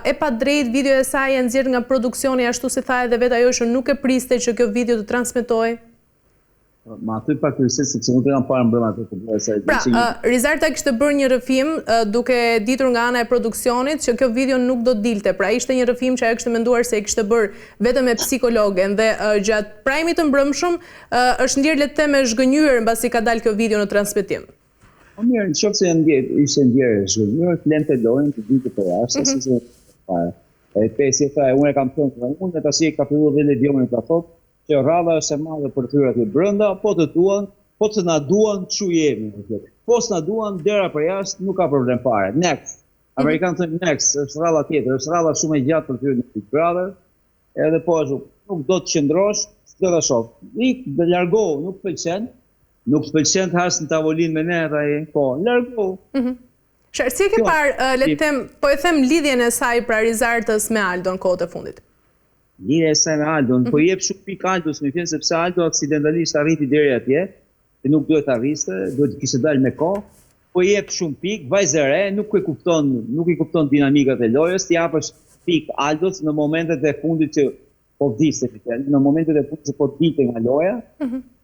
e pa drejt video e saj e nxjerr nga produksioni ashtu si tha edhe vetë ajo që nuk e priste që kjo video të transmetohej? Ma aty pa kryesisht sepse nuk e kam parë mbrëmë atë të bëjë. Pra, Rizarta kishte bërë një rrëfim duke ditur nga ana e produksionit që kjo video nuk do të dilte. Pra ishte një rrëfim që ajo kishte menduar se e kishte bërë vetëm me psikologen dhe gjatë prajmit të mbrëmshëm është ndjerë le të them e zhgënjur mbasi ka dalë kjo video në transmetim. Mirë, në qoftë se ishte ndjerë zhgënjur, lente lojën të ditë për jashtë, si se fare. E pesi e unë e kam thënë, unë tash e ka filluar dhe Ledionin ka thotë që rradha është e madhe për thyrat e brenda, po të duan, po të na duan, çu jemi. Po s'na duan, dera për jashtë nuk ka problem fare. Next. Amerikanë thonë next, është rradha tjetër, është rradha shumë e gjatë për thyrat e Big Brother. Edhe po ashtu, nuk do të qëndrosh, s'do ta shoh. Ik, do largohu, nuk pëlqen. Nuk pëlqen të hash në tavolinë me ne ai, po, largohu. Si e ke parë, le të them, po e them lidhjen e saj pra Rizartës me Aldon kohët e fundit? Lidhja e saj me Aldon, po jep shumë pikë Aldos më vjen sepse Aldo aksidentalisht arriti deri atje, që nuk duhet të arriste, duhet të kishte dalë me kohë, po jep shumë pikë, vajzë e re, nuk i kupton dinamikat e lojës, ti japësh pikë Aldos në momentet e fundit që po vdiste, në momentet e fundit që po vdite nga loja.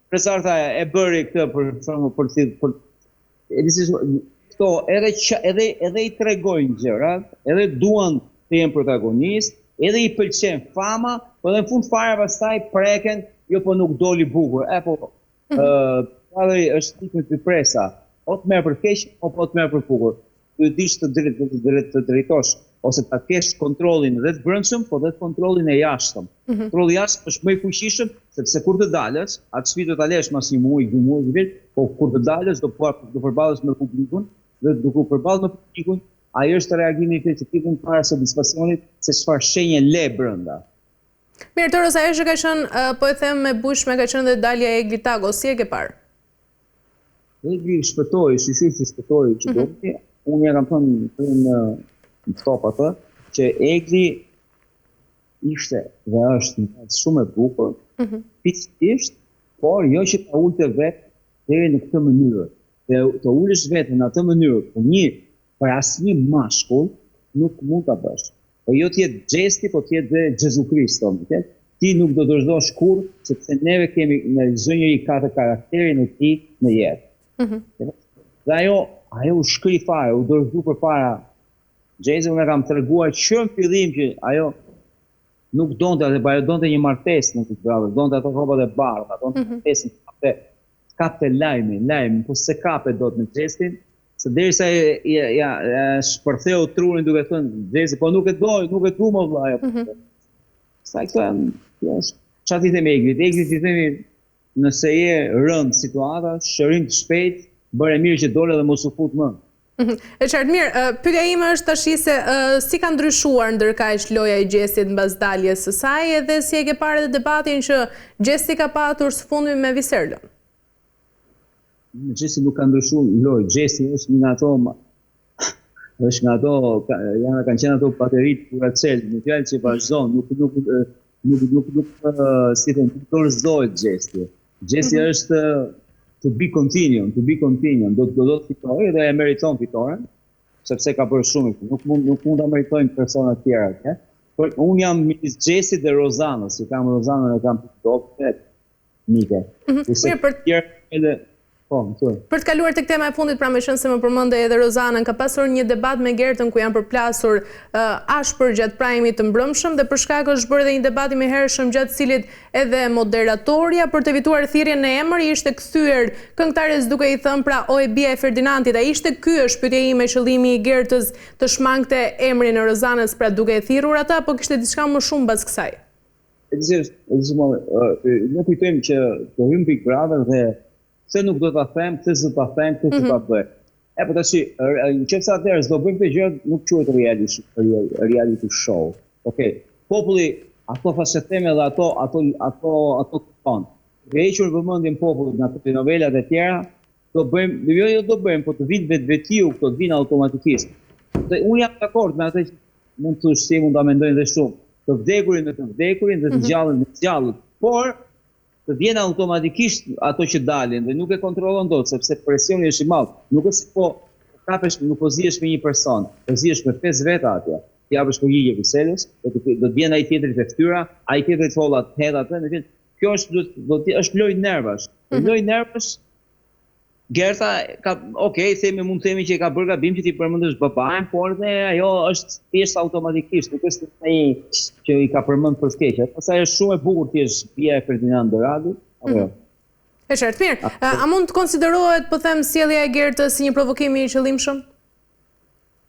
Rizarta e bëri këtë për këto edhe i tregojnë gjërat, edhe duan të jenë protagonist, edhe i pëlqen fama, po dhe në fund fare pastaj preken, jo po nuk doli bukur. Edhe është tipin të presa, o të merr për keq, apo të merr për bukur. Duhet dish të drejtosh, ose ta kesh kontrollin dhe të brendshëm, po dhe kontrollin e jashtëm. Kontrolli i jashtëm është më i fuqishëm, sepse kur të dalësh, atë sfidë do ta lesh mas një muaji, 2 muaj, po kur të dalësh do përballesh me publikun, dhe duke u përballur me publikun, ai është reagimi i efektivit para satisfaksionit se çfarë shenjë le brenda. Mirë, Toros, ajo që ka qenë, po e them me bushme, ka qenë dhe dalja e Egli Tago, si e ke parë? Egli shpëtoi, shpëtoi që do të. Unë ja kam thënë në top atë, që Egli ishte dhe është shumë e bukur, pikërisht, por jo që ta ulte vetë deri në këtë mënyrë. Dhe të ulesh vetë në atë mënyrë, për asnjë mashkull nuk mund ta bësh. Po jo të jetë Gjesti, po të jetë dhe Gjezu Krist, ti nuk do të vazhdosh kurrë, sepse neve kemi në çdo njeri ka të karakterin e tij në jetë. Dhe ajo u shkri fare, u dorëzu përpara. Gjezi unë kam treguar që në fillim që ajo nuk donte atë, ajo donte një martesë në këtë bravo, donte ato rrobat e bardha, donte martesën kapte lajmin, po se kape dot në Gjestin. Se derisa ja shpërtheu trurin duke thënë Gjesi, po nuk e du më vllai. Sa këto janë çfarë ti them Eglit? Eglit ti themi nëse je rënd situata, shërim të shpejt, bëre mirë që dole dhe mos u fut më. E qartë mirë, pyetja ime është tash se si ka ndryshuar ndërkaq loja e Gjesit mbas daljes së saj, edhe si e ke parë edhe debatin që Gjesi ka patur së fundmi me Viserlën? Gjesi nuk ka ndryshuar lojë. Gjesi është nga ato kanë qenë ato baterit Duracell, në fjalë që vazhdon, nuk si të dorëzohet Gjesi. Gjesi është to be continuum, do të fitojë dhe e meriton fitoren, sepse ka bërë shumë, nuk mund ta meritojnë persona të tjera, por unë jam midis Gjesit dhe Rozanës, që kam Rozanën e kam pikë nike. Mirë, për edhe për të kaluar tek tema e fundit, pra me qenë se më përmende edhe Rozanën, ka pasur një debat me Gertën ku janë përplasur ashpër gjatë prajmit të mbrëmshëm dhe për shkak është bërë edhe një debat i hershëm gjatë cilit edhe moderatorja për të evituar thirrjen në emër ishte kthyer këngëtares duke i thënë pra o e bia e Ferdinandit. A ishte ky është pyetja ime, qëllimi i Gertës të shmangte emrin e Rozanës pra duke e thirrur ata, apo kishte diçka më shumë mbas kësaj? Ne kujtojmë që do hym Big Brother dhe se nuk do ta them, se s'do ta them, këtë ta bëj. Po tash, nëse atëherë do bëjmë këtë gjë, nuk quhet reality show. Okej. Populli ato fasheteme dhe ato kupton. Dhe hequr vëmendjen popullit nga telenovelat e tjera, do bëjmë, po të vinë vetvetiu, këto të vinë automatikisht. Dhe unë jam dakord me atë që mund të thosh, mund ta mendojnë dhe shumë. Të vdekurin me të vdekurin dhe të gjallën me të gjallët. Por të vjen automatikisht ato që dalin dhe nuk e kontrollon dot sepse presioni është i madh. Nuk është po kapesh, nuk po zihesh me një person, po zihesh me 5 veta atje. të japësh përgjigje Briseles, do të vjen ai tjetri te fytyra, ai tjetri të hollat hedh atë, në fakt kjo është lojë nervash. Lojë nervash. Gerta mund të themi që ka bërë gabim që ti përmendësh babain, por ajo është thjesht automatikisht, nuk është ai që i ka përmend për shkëqe. Pastaj është shumë e bukur thjesht bia e Ferdinand Doradit, apo jo. E qartë, mirë. A mund të konsiderohet, po them, sjellja e Gertës si një provokim i qëllimshëm?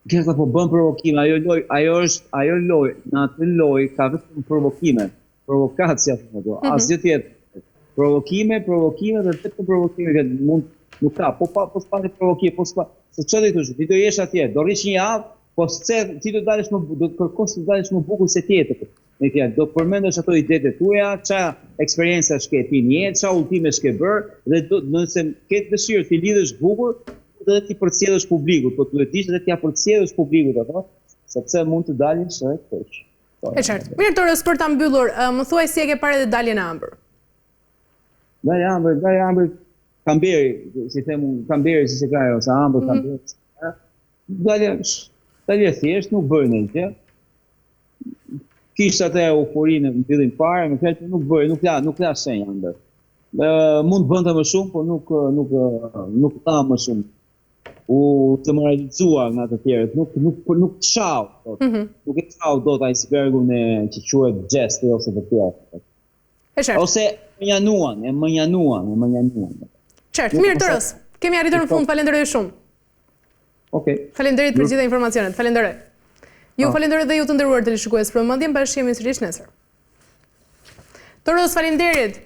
Gerta po bën provokime, ajo lojë, në atë lojë ka vetëm provokime, provokacja thonë ato, asgjë tjetër. Provokime dhe vetëm provokime që mund nuk ka, po s'pati provokime, se çfarë do të thosh, ti do jesh atje, do rrish një javë, po ti do të kërkosh të dalësh më bukur se tjetër. Me fjalë, do përmendesh ato idetë tuaja, çfarë eksperjencash ke ti në jetë, çfarë udhëtimesh ke bërë, dhe nëse ke dëshirë të lidhesh bukur, do të ti përcjellësh publikut, po duhet dish edhe t'ia përcjellësh publikut ato, sepse mund të dalësh keq. E qartë. Mirë, Toros, për ta mbyllur, më thuaj si e ke parë daljen e ëmbël. Dalja e ëmbël Kamberi, si them unë, Kamberi si se ka ose ëmbël Kamberi. Dalja thjesht nuk bëri ndonjë gjë. Kishte atë euforinë në fillim fare, më fjalë nuk la shenja ëmbël. Mund bënte më shumë, por nuk tha më shumë. U të moralizuar nga të tjerët, nuk çau. Nuk e çau dot icebergun që quhet gjesti ose të tjerë. Ose më njanuan. Qartë, mirë Toros, kemi arritur në fund, falenderoj shumë. Okej. Falenderit për gjitha informacionet, falenderoj. Ju falenderoj dhe ju të nderuar televizionistë për vëmendjen, bashkëjemi sërish nesër. Toros, falenderit.